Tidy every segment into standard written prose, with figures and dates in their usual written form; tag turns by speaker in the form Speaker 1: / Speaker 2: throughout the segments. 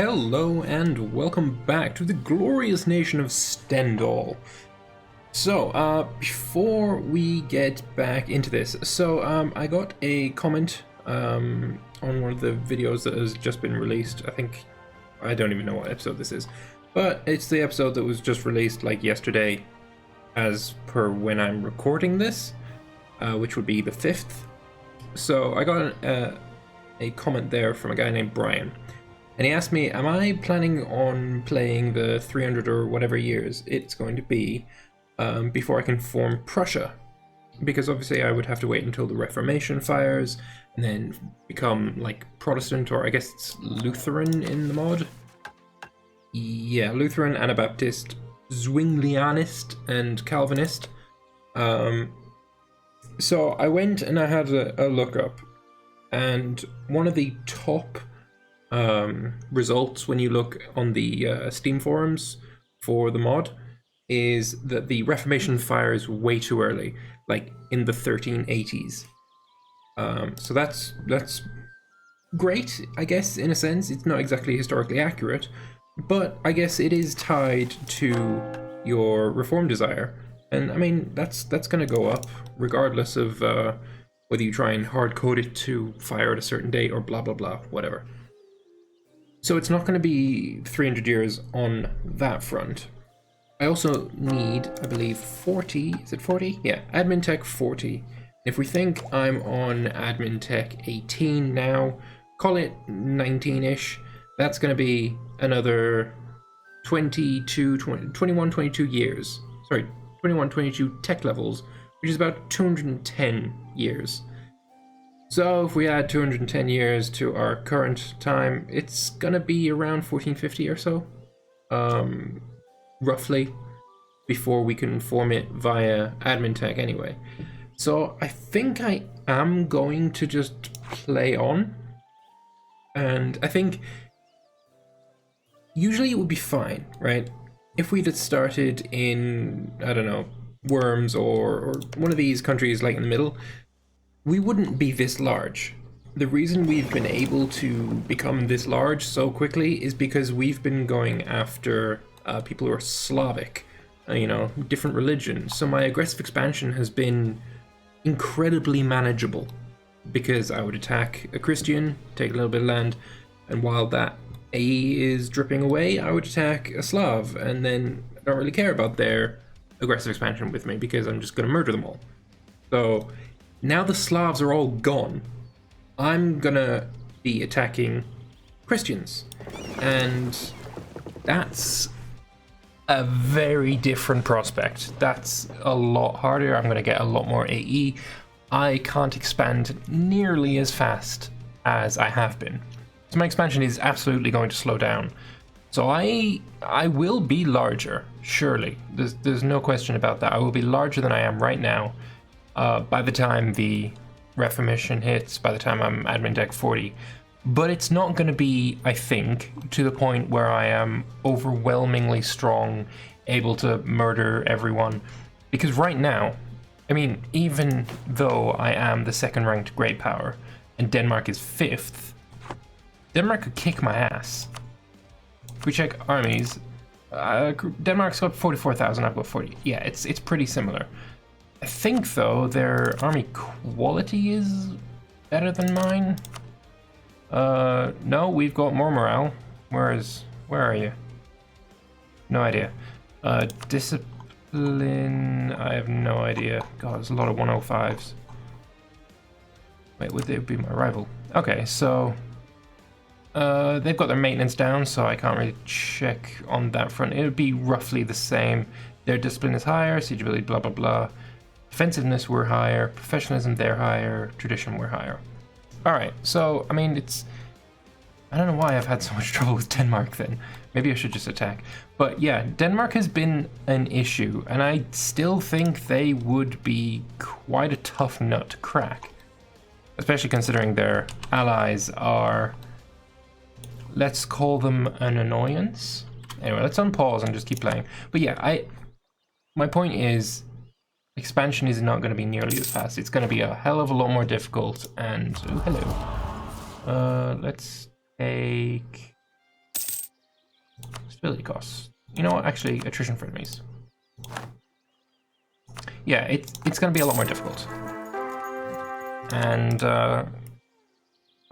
Speaker 1: Hello and welcome back to the glorious nation of Stendhal. So, before we get back into this, I got a comment on one of the videos that has just been released. I don't even know what episode this is, but it's the episode that was just released like yesterday, as per when I'm recording this, which would be the 5th. So I got a comment there from a guy named Brian. And he asked me, am I planning on playing the 300 or whatever years it's going to be before I can form Prussia? Because obviously I would have to wait until the Reformation fires and then become like Protestant, or I guess it's Lutheran in the mod. Yeah, Lutheran, Anabaptist, Zwinglianist, and Calvinist. So I went and I had a look up, and one of the top results when you look on the Steam forums for the mod is that the Reformation fires way too early, like in the 1380s. So that's great, I guess, in a sense. It's not exactly historically accurate, but I guess it is tied to your reform desire, and I mean that's gonna go up regardless of whether you try and hard code it to fire at a certain date or blah blah blah, whatever. So it's not going to be 300 years on that front. I also need, I believe, 40, is it 40? Yeah, Admin Tech 40. If we think I'm on Admin Tech 18 now, call it 19-ish, that's going to be another 21, 22 years. Sorry, 21, 22 tech levels, which is about 210 years. So if we add 210 years to our current time, it's gonna be around 1450 or so, roughly, before we can form it via admin tech anyway. So I think I am going to just play on, and I think usually it would be fine, right? If we'd had started in, I don't know, Worms or one of these countries like in the middle, we wouldn't be this large. The reason we've been able to become this large so quickly is because we've been going after people who are Slavic, different religions. So my aggressive expansion has been incredibly manageable, because I would attack a Christian, take a little bit of land, and while that AE is dripping away, I would attack a Slav, and then I don't really care about their aggressive expansion with me because I'm just going to murder them all. So now the Slavs are all gone, I'm gonna be attacking Christians, and that's a very different prospect. That's a lot harder. I'm gonna get a lot more AE. I can't expand nearly as fast as I have been. So my expansion is absolutely going to slow down. So I will be larger, surely. There's no question about that. I will be larger than I am right now. By the time the Reformation hits, by the time I'm Admin Tech 40. But it's not going to be, I think, to the point where I am overwhelmingly strong, able to murder everyone. Because right now, I mean, even though I am the second ranked great power, and Denmark is 5th, Denmark could kick my ass. If we check armies, Denmark's got 44,000, I've got 40. Yeah, it's pretty similar. I think, though, their army quality is better than mine. No, we've got more morale. Where are you? No idea. Discipline, I have no idea. God, there's a lot of 105s. Wait, would they be my rival? Okay, so they've got their maintenance down, so I can't really check on that front. It would be roughly the same. Their discipline is higher, siege ability, blah, blah, blah. Defensiveness, we're higher. Professionalism, they're higher. Tradition, we're higher. Alright, so, I mean, I don't know why I've had so much trouble with Denmark then. Maybe I should just attack. But yeah, Denmark has been an issue, and I still think they would be quite a tough nut to crack. Especially considering their allies are, let's call them an annoyance. Anyway, let's unpause and just keep playing. But yeah, my point is, expansion is not going to be nearly as fast. It's going to be a hell of a lot more difficult. And oh, hello. Let's take Stability costs. You know what? Actually, attrition for enemies. Yeah, it's going to be a lot more difficult. And I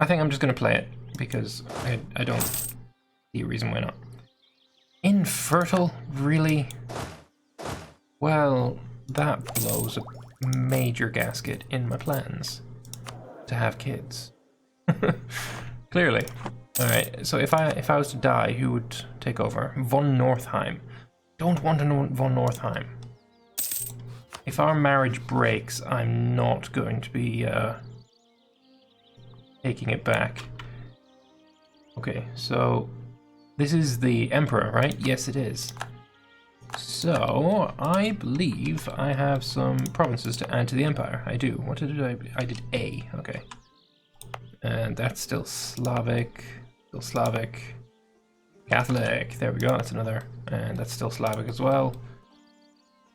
Speaker 1: think I'm just going to play it because I don't see a reason why not. Infertile? Really? Well, that blows a major gasket in my plans to have kids. Clearly. Alright, so if I was to die, who would take over? Von Northheim. Don't want to know Von Northheim. If our marriage breaks, I'm not going to be taking it back. Okay, so this is the Emperor, right? Yes, it is. So I believe I have some provinces to add to the Empire. I do. What did I did A. Okay. And that's still Slavic. Still Slavic. Catholic. There we go. That's another. And that's still Slavic as well.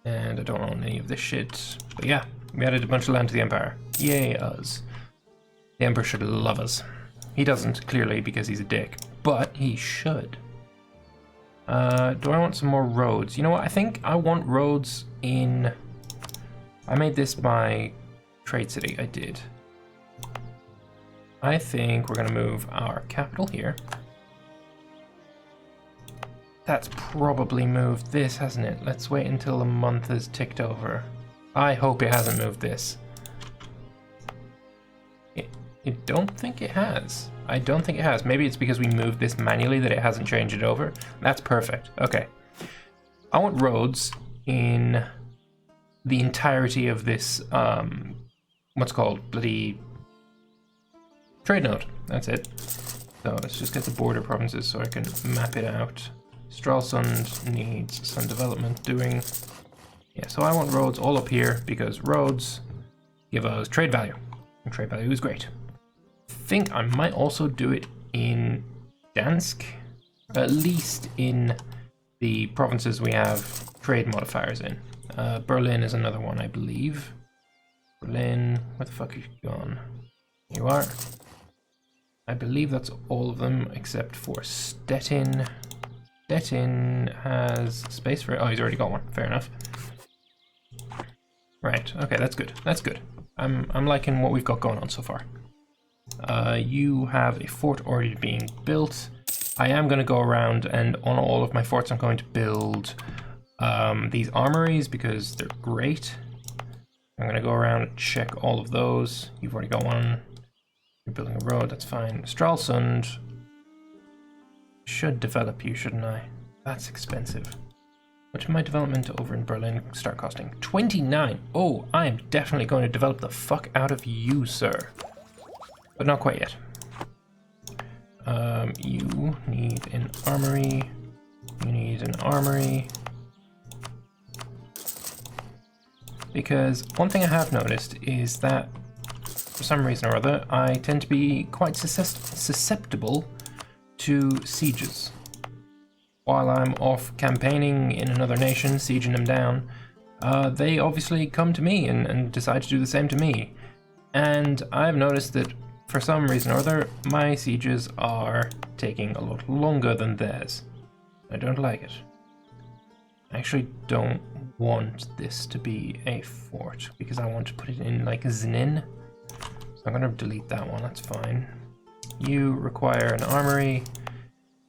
Speaker 1: And I don't own any of this shit. But yeah, we added a bunch of land to the Empire. Yay us. The Emperor should love us. He doesn't, clearly, because he's a dick. But he should. Do I want some more roads? You know what? I think I want roads in... I made this my trade city. I did. I think we're going to move our capital here. That's probably moved this, hasn't it? Let's wait until a month has ticked over. I hope it hasn't moved this. I don't think it has. I don't think it has. Maybe it's because we moved this manually that it hasn't changed it over. That's perfect. Okay. I want roads in the entirety of this, what's called bloody trade node. That's it. So let's just get the border provinces so I can map it out. Stralsund needs some development doing. Yeah, so I want roads all up here because roads give us trade value. And trade value is great. I think I might also do it in Dansk, at least in the provinces we have trade modifiers in. Berlin is another one, I believe. Berlin, where the fuck have you gone? Here you are. I believe that's all of them except for Stettin. Stettin has space for it. Oh, he's already got one. Fair enough. Right. Okay, that's good. That's good. I'm liking what we've got going on so far. You have a fort already being built. I am going to go around and on all of my forts I'm going to build these armories because they're great. I'm going to go around and check all of those. You've already got one. You're building a road, that's fine. Stralsund should develop you, shouldn't I? That's expensive. What did my development over in Berlin start costing? 29! Oh, I am definitely going to develop the fuck out of you, sir. But not quite yet. You need an armory. You need an armory. Because one thing I have noticed is that for some reason or other, I tend to be quite susceptible to sieges. While I'm off campaigning in another nation, sieging them down, they obviously come to me and decide to do the same to me. And I've noticed that for some reason or other, my sieges are taking a lot longer than theirs. I don't like it. I actually don't want this to be a fort because I want to put it in like Znin. So I'm going to delete that one, that's fine. You require an armory.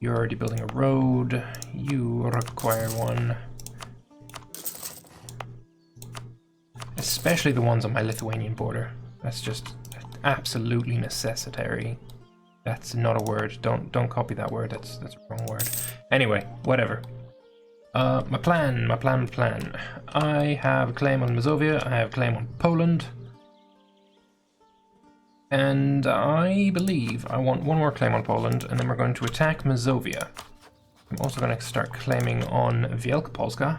Speaker 1: You're already building a road. You require one. Especially the ones on my Lithuanian border. That's just absolutely necessary. That's not a word. Don't copy that word. That's a wrong word. Anyway, whatever. My plan. I have a claim on Mazovia. I have a claim on Poland. And I believe I want one more claim on Poland, and then we're going to attack Mazovia. I'm also going to start claiming on Wielkopolska.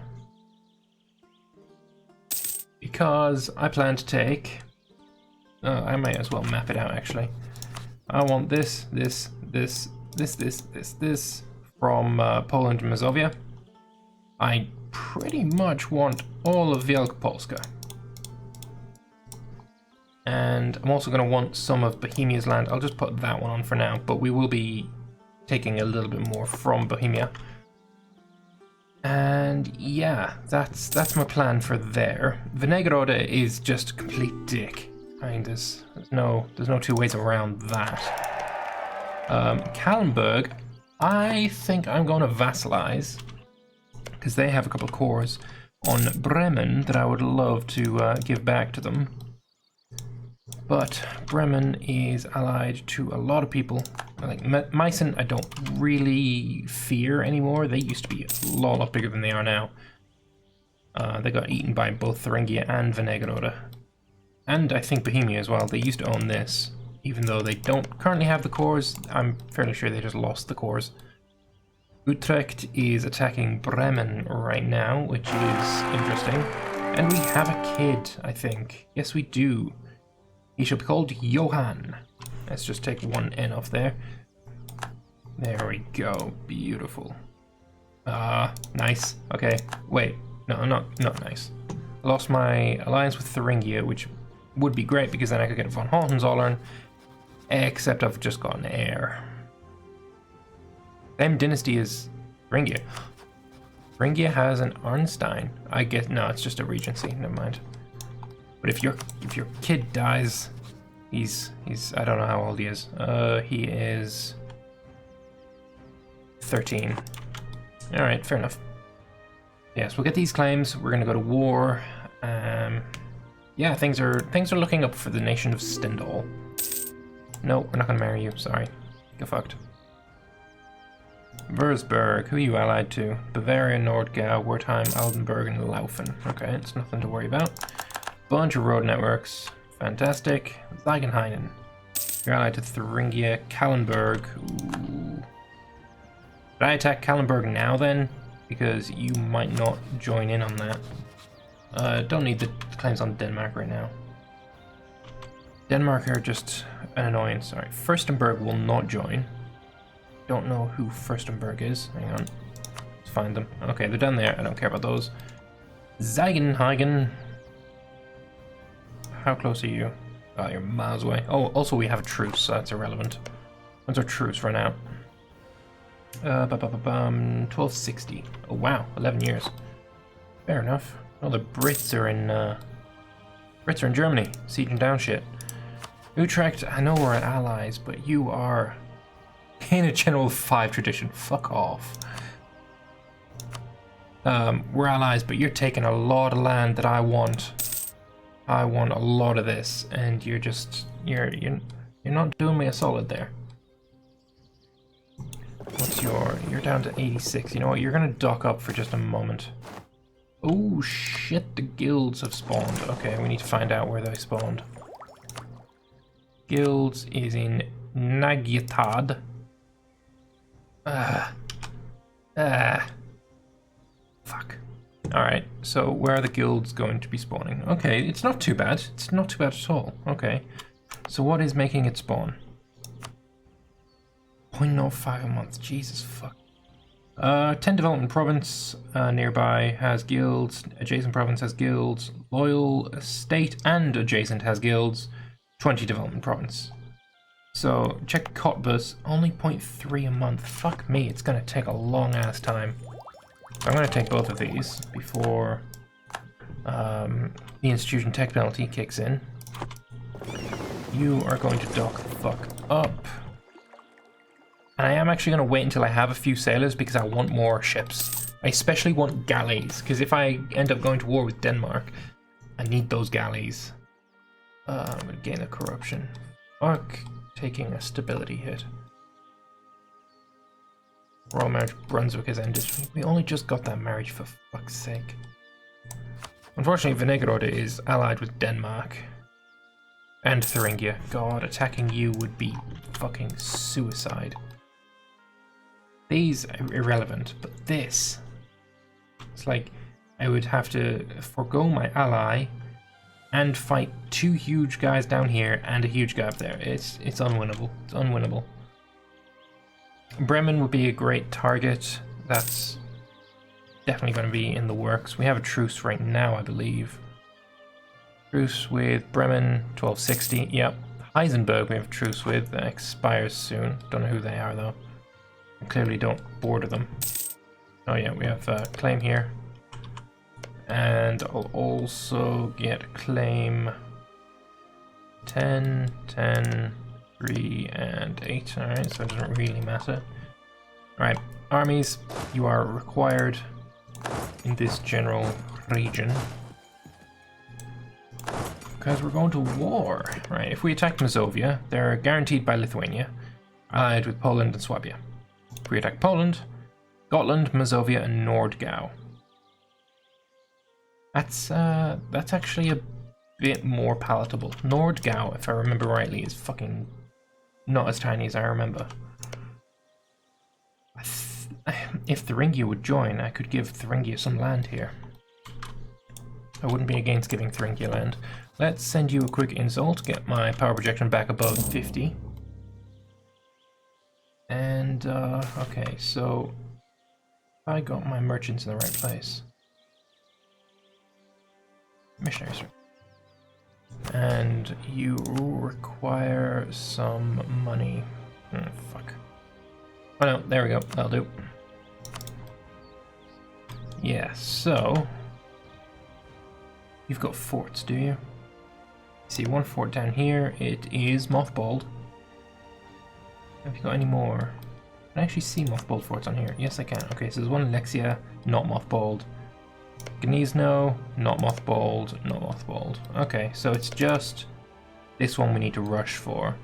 Speaker 1: Because I plan to take... I might as well map it out, actually. I want this from Poland and Mazovia. I pretty much want all of Wielkopolska. And I'm also going to want some of Bohemia's land. I'll just put that one on for now, but we will be taking a little bit more from Bohemia. And yeah, that's my plan for there. Venegrode is just a complete dick. I mean, there's no two ways around that. Kallenberg, I think I'm going to vassalize because they have a couple of cores on Bremen that I would love to give back to them. But Bremen is allied to a lot of people. Like Meissen, I don't really fear anymore. They used to be a lot bigger than they are now. They got eaten by both Thuringia and Venegrode. And I think Bohemia as well. They used to own this. Even though they don't currently have the cores, I'm fairly sure they just lost the cores. Utrecht is attacking Bremen right now, which is interesting. And we have a kid, I think. Yes, we do. He should be called Johann. Let's just take one N off there. There we go. Beautiful. Nice. Okay. Wait. No, not nice. I lost my alliance with Thuringia, which would be great because then I could get von Hohenzollern. Except I've just got an heir. Same dynasty as Thuringia. Thuringia has an Arnstein. I guess no, it's just a regency. Never mind. But if your kid dies, he's I don't know how old he is. He is 13. All right, fair enough. Yes, we'll get these claims. We're gonna go to war. Yeah, things are looking up for the nation of Stendhal. No, we're not gonna marry you. Sorry, get fucked. Würzburg, who are you allied to? Bavaria, Nordgau, Wertheim, Altenburg, and Laufen. Okay, it's nothing to worry about. Bunch of road networks. Fantastic. Ziegenhainen. You're allied to Thuringia. Kallenberg. Ooh. Should I attack Kallenberg now then? Because you might not join in on that. Don't need the claims on Denmark right now. Denmark are just an annoyance. Sorry. Furstenberg will not join. Don't know who Furstenberg is. Hang on. Let's find them. Okay, they're down there. I don't care about those. Ziegenhagen. How close are you? Oh, you're miles away. Oh, also we have a truce, so that's irrelevant. When's our truce run out? 1260. Oh wow, 11 years. Fair enough. Oh, the Brits are in Germany, sieging down shit. Utrecht, I know we're allies, but you are in a general 5 tradition. Fuck off. We're allies, but you're taking a lot of land that I want. I want a lot of this, and you're not doing me a solid there. What's you're down to 86. You know what? You're gonna dock up for just a moment. Oh shit! The guilds have spawned. Okay, we need to find out where they spawned. Guilds is in Nagyatad. Fuck. Alright, so where are the guilds going to be spawning? Okay, it's not too bad. It's not too bad at all. Okay. So what is making it spawn? 0.05 a month. Jesus fuck. 10 development province nearby has guilds. Adjacent province has guilds. Loyal state and adjacent has guilds. 20 development province. So check Cottbus, only 0.3 a month. Fuck me, it's gonna take a long ass time. I'm going to take both of these before the institution tech penalty kicks in. You are going to dock the fuck up. And I am actually going to wait until I have a few sailors because I want more ships. I especially want galleys, because if I end up going to war with Denmark, I need those galleys. I'm going to gain a corruption. Fuck, taking a stability hit. Royal marriage Brunswick has ended. We only just got that marriage, for fuck's sake. Unfortunately, Venegrode is allied with Denmark. And Thuringia. God, attacking you would be fucking suicide. These are irrelevant, but this... It's like, I would have to forego my ally and fight 2 huge guys down here and a huge guy up there. It's unwinnable. It's unwinnable. Bremen would be a great target. That's definitely going to be in the works. We have a truce right now, I believe. Truce with Bremen, 1260. Yep. Heisenberg we have a truce with. That expires soon. Don't know who they are, though. I clearly don't border them. Oh yeah, we have a claim here. And I'll also get claim 10, 10, 3, and 8. Alright, so it doesn't really matter. Alright, armies, you are required in this general region. Because we're going to war. Right, if we attack Mazovia, they're guaranteed by Lithuania, allied with Poland and Swabia. If we attack Poland, Gotland, Mazovia, and Nordgau. That's actually a bit more palatable. Nordgau, if I remember rightly, is fucking not as tiny as I remember. If Thuringia would join, I could give Thuringia some land here. I wouldn't be against giving Thuringia land. Let's send you a quick insult, get my power projection back above 50. And, okay, so I got my merchants in the right place. Missionaries. And you require some money. Fuck. Oh no, there we go, that'll do. Yeah, so you've got forts, do you? See one fort down here, it is mothballed. Have you got any more? Can I actually see mothballed forts on here? Yes I can. Okay, so there's one in Lexia, not mothballed. Gniezno, not mothballed, not mothballed. Okay, so it's just this one we need to rush for.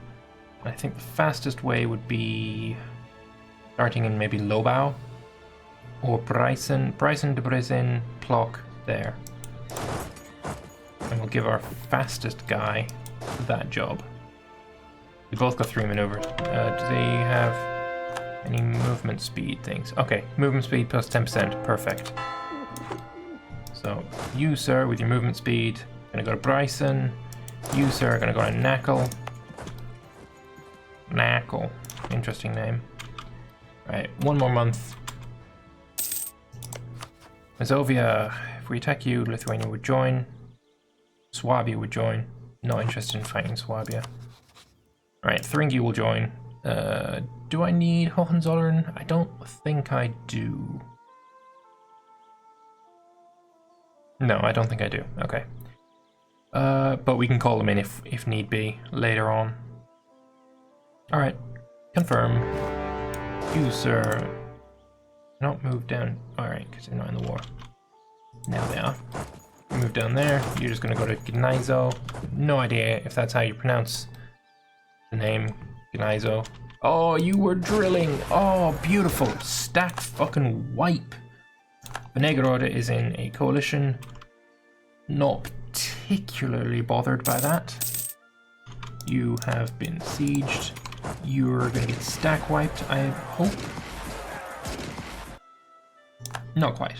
Speaker 1: I think the fastest way would be starting in maybe Lobau or Bryson, Debrecen, Plock there. And we'll give our fastest guy that job. We both got 3 maneuvers. Do they have any movement speed things? Okay, movement speed plus 10%, perfect. So, you, sir, with your movement speed, gonna go to Bryson. You, sir, are gonna go to Knackle. Knackle. Interesting name. Right, 1 more month. Mazovia, if we attack you, Lithuania would join. Swabia would join. Not interested in fighting Swabia. Right, Thuringia will join. Do I need Hohenzollern? I don't think I do. No, I don't think I do. Okay. But we can call them in if need be later on. Alright. Confirm. You, sir. Not move down. Alright, because they're not in the war. Now they are. Move down there. You're just going to go to Gneizo. No idea if that's how you pronounce the name. Gneizo. Oh, you were drilling. Oh, beautiful. Stack fucking wipe. Venegrode is in a coalition. Not particularly bothered by that. You have been sieged. You're going to get stack wiped, I hope. Not quite.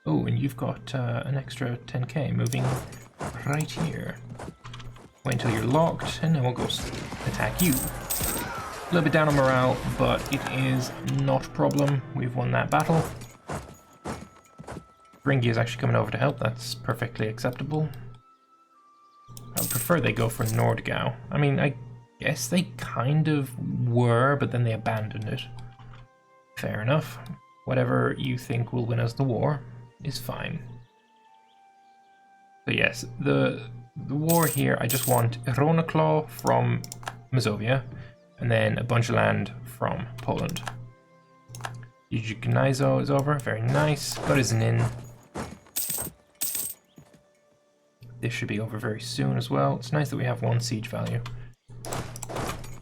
Speaker 1: Oh, and you've got an extra 10k moving right here. Wait until you're locked, and then we'll go attack you. A little bit down on morale, but it is not a problem. We've won that battle. Ringy is actually coming over to help. That's perfectly acceptable. I would prefer they go for Nordgau. I mean, I guess they kind of were, but then they abandoned it. Fair enough. Whatever you think will win us the war is fine. So yes, the war here, I just want Ronaclaw from Mazovia, and then a bunch of land from Poland. Gneizo is over, very nice. Got his inn. This should be over very soon as well. It's nice that we have 1 siege value.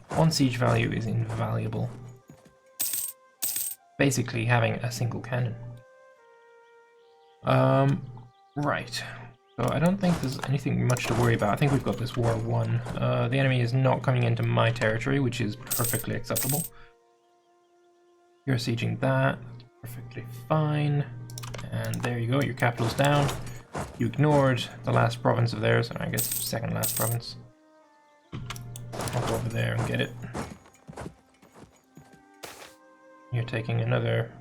Speaker 1: 1 siege value is invaluable. Basically having a single cannon. Right. So I don't think there's anything much to worry about. I think we've got this war won. The enemy is not coming into my territory, which is perfectly acceptable. You're sieging that. Perfectly fine. And there you go, your capital's down. You ignored the last province of theirs, or I guess second last province. I'll go over there and get it. You're taking another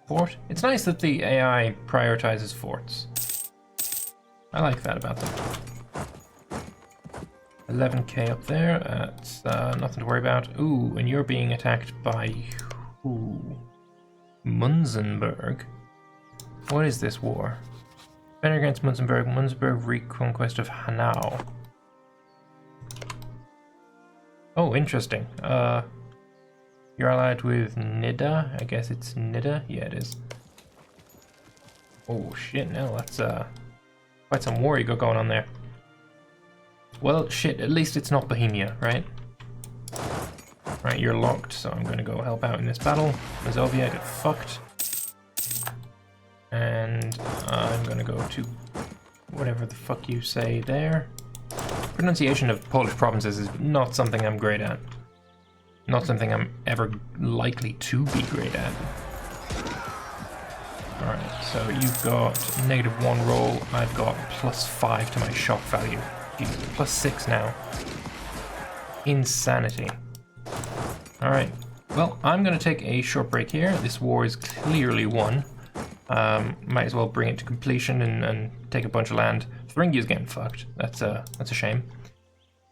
Speaker 1: fort. It's nice that the AI prioritizes forts. I like that about them. 11k up there, that's nothing to worry about. Ooh, and you're being attacked by who? Munzenberg. What is this war? Better against Munzenberg. Munzenberg reconquest of Hanau. Oh, interesting. You're allied with Nida. I guess it's Nida. Yeah, it is. Oh shit! No, that's quite some war you got going on there. Well, shit. At least it's not Bohemia, right? Right, you're locked, so I'm gonna go help out in this battle. Mazovia, get fucked. And I'm gonna go to whatever the fuck you say there. Pronunciation of Polish provinces is not something I'm great at. Not something I'm ever likely to be great at. Alright, so you've got -1 roll, I've got +5 to my shock value. Jesus, +6 now. Insanity. Alright, well, I'm going to take a short break here. This war is clearly won. Might as well bring it to completion and take a bunch of land. Thuringia's getting fucked. That's a shame.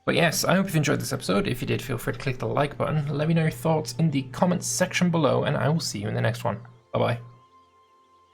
Speaker 1: But yes, I hope you've enjoyed this episode. If you did, feel free to click the like button. Let me know your thoughts in the comments section below, and I will see you in the next one. Bye-bye.